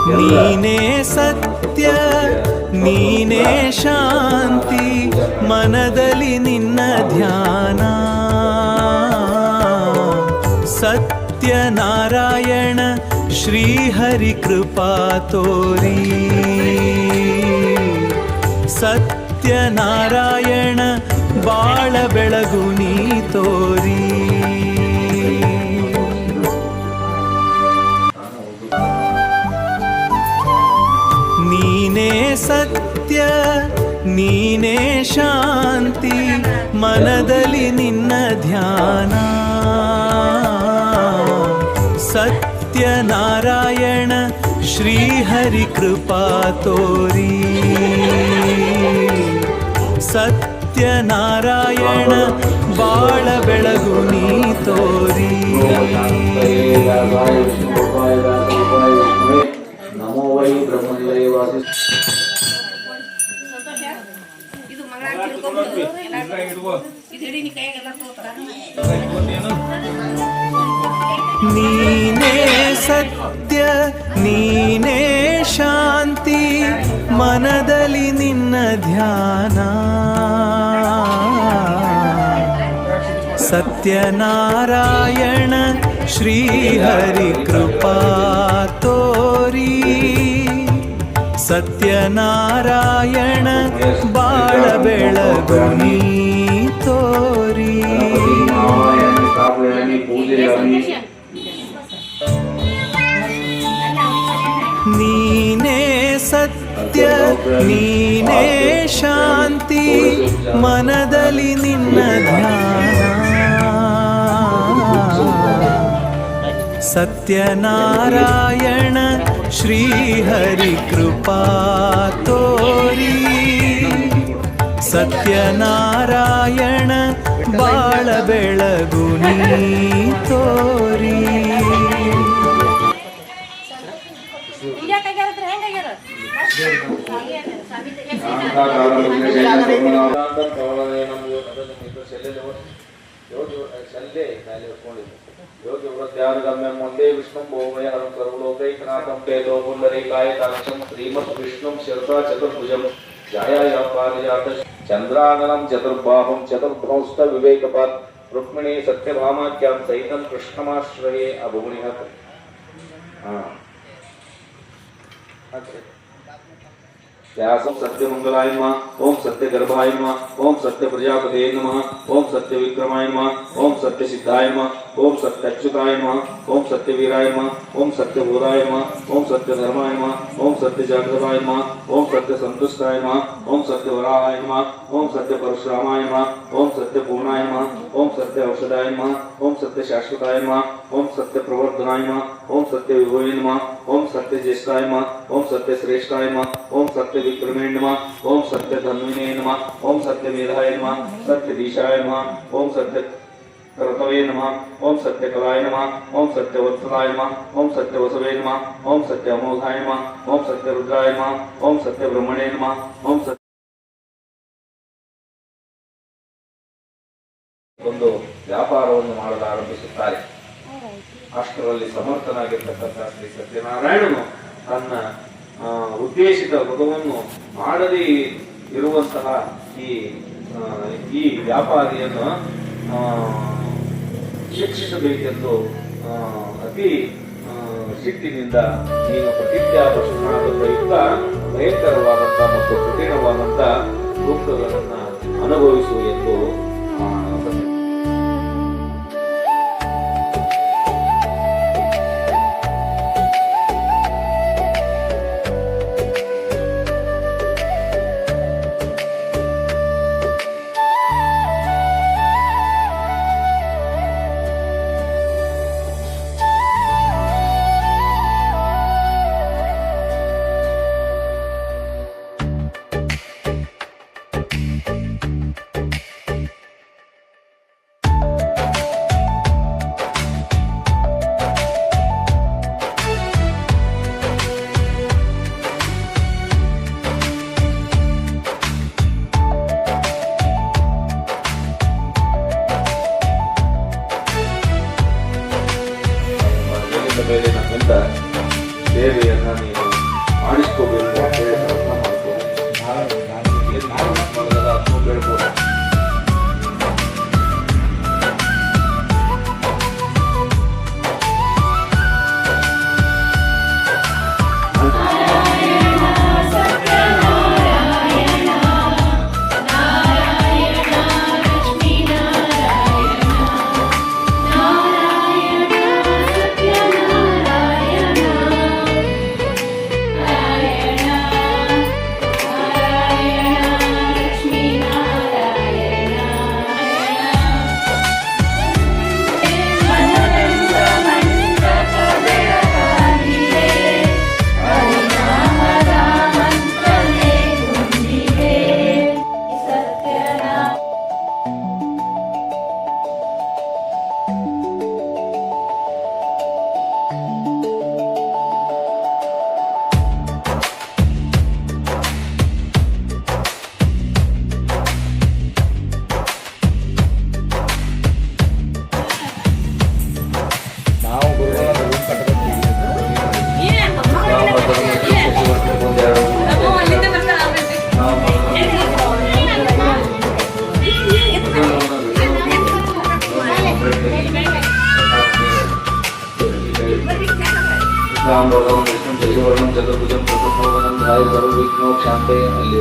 ನೀನೇ ಸತ್ಯ ನೀನೇ ಶಾಂತಿ ಮನದಲ್ಲಿ ನಿನ್ನ ಧ್ಯಾನ ಸತ್ಯನಾರಾಯಣ ಶ್ರೀಹರಿ ಕೃಪಾ ತೋರಿ ಸತ್ಯನಾರಾಯಣ ಬಾಳ ಬೆಳಗು ನೀ ತೋರಿ ನೀನೇ ಸತ್ಯ ನೀನೇ ಶಾಂತಿ ಮನದಲ್ಲಿ ನಿನ್ನ ಧ್ಯಾನ ಸತ್ಯನಾರಾಯಣ ಶ್ರೀಹರಿ ಕೃಪಾ ತೋರಿ ಸತ್ಯನಾರಾಯಣ ಬಾಳ ಬೆಳಗು ನೀ ತೋರಿ ನಮೋ ವೈ ಬ್ರಹ್ಮದೇವಾಸಿ ನೀನೇ ಸತ್ಯ ನೀನೇ ಶಾಂತಿ ಮನದಲ್ಲಿ ನಿನ್ನ ಧ್ಯಾನ ಸತ್ಯನಾರಾಯಣ ಶ್ರೀಹರಿ ಕೃಪಾ ತೋರಿ ಸತ್ಯನಾರಾಯಣ ಬಾಳ ಬೆಳಗು ನೀ ತೋರಿ ನೀನೇ ಸತ್ಯ ನೀನೇ ಶಾಂತಿ ಮನದಲ್ಲಿ ನಿನ್ನ ಧ್ಯಾನ ಸತ್ಯನಾರಾಯಣ ಶ್ರೀಹರಿ ಕೃಪಾ ತೋರಿ ಸತ್ಯನಾರಾಯಣ ಬಾಳ ಬೆಳಗು ನೀ ತೋರಿ ಯೋಗಿ ವೃದ್ಧಾನುಗಮ್ಯಂ ವಂದೇ ವಿಷ್ಣುಂ ಭೋಮಯ ಹರಂ ಸರ್ವಲೋಕೈಕನಾಥಂ ತೇಜೋ ಪುಂಡರೀಕಾಯ ತಾಕ್ಷಂ ಶ್ರೀಮತ್ ವಿಷ್ಣುಂ ಶಿರಸಾ ಚತುರ್ಭುಜಂ ಛಾಯಾಯ ಪಾರಿಜಾತ ಚಂದ್ರಾನನಂ ಚತುರ್ಬಾಹುಂ ಚತುರ್ಭೌಸ್ತ ವಿವೇಕಪಾತ್ ರುಕ್ಮಿಣೀ ಸತ್ಯಭಾಮಾಖ್ಯಾಂ ಸಹಿತಂ ಕೃಷ್ಣಮಾಶ್ರಯೇ ಅಭುಗುಣಿಹತ್ व्यासं सत्यमंगलाय नमः ओम सत्यगर्भाय नमः ओम सत्यप्रजापतये नमः ओम सत्यविक्रमाय नमः ओम सत्यसिद्धाय नमः ओम सत्यच्युताय नमः ओम सत्यवीराय नमः ओम सत्यभूराय नमः ओम सत्यधर्माय नमः ओम सत्यजागृताय नमः ओम सत्यसंतुष्टाय नमः ओम सत्यवराहाय नमः ओम सत्यपरशुरामाय नमः ओम सत्यपूर्णाय नमः ओम सत्यऔषधाय नमः ओम सत्यशाश्वताय नमः ओम सत्यप्रवर्धनाय नमः ओम सत्यविभवे नमः ओम सत्यज्येष्ठाय नमः ओम सत्यश्रेष्ठाय नमः ओम सत्यविक्रमे नमः ओम सत्यधन्विने नमः ओम सत्यमेधाय नमः सत्यधीशाय नमः ओम सत्यकर्तवे नमः ओम सत्यकलाय नमः ओम सत्यवत्सलाय नमः ओम सत्यवसवे नमः ओम सत्यमोघाय नमः ओम सत्यरुद्राय नमः ओम सत्यब्रह्मणे नमः ओम ಒಂದು ವ್ಯಾಪಾರವನ್ನು ಮಾಡಲಾರಂಭಿಸುತ್ತಾರೆ. ಅಷ್ಟರಲ್ಲಿ ಸಮರ್ಥನಾಗಿರ್ತಕ್ಕಂಥ ಶ್ರೀ ಸತ್ಯನಾರಾಯಣನು ತನ್ನ ಉದ್ದೇಶಿತ ಮೃಗವನ್ನು ಮಾಡದೇ ಇರುವಂತಹ ಈ ವ್ಯಾಪಾರಿಯನ್ನು ಶಿಕ್ಷಿಸಬೇಕೆಂದು ಅತಿ ಸಿಟ್ಟಿನಿಂದ ನೀನು ಪ್ರತಿಜ್ಞಾಪುರುಷನಾದ ಪ್ರಯುಕ್ತ ಭಯಂಕರವಾದಂಥ ಮತ್ತು ಕಠಿಣವಾದಂಥ ದುಃಖಗಳನ್ನು ಅನುಭವಿಸು ಎಂದು ಬೇಡ್ಬೋದು. ನಾವು ಗುರುಗಳ ರೂಮ್ ಕಟ್ಟಬೇಕು. ಚತುರ್ಭುಜಂ ಚತುರ್ಭುವನಂ ಧಾಯ ಸರ್ವ ವಿಘ್ನೋಪಶಾಂತಯೇ ಅಲ್ಲಿ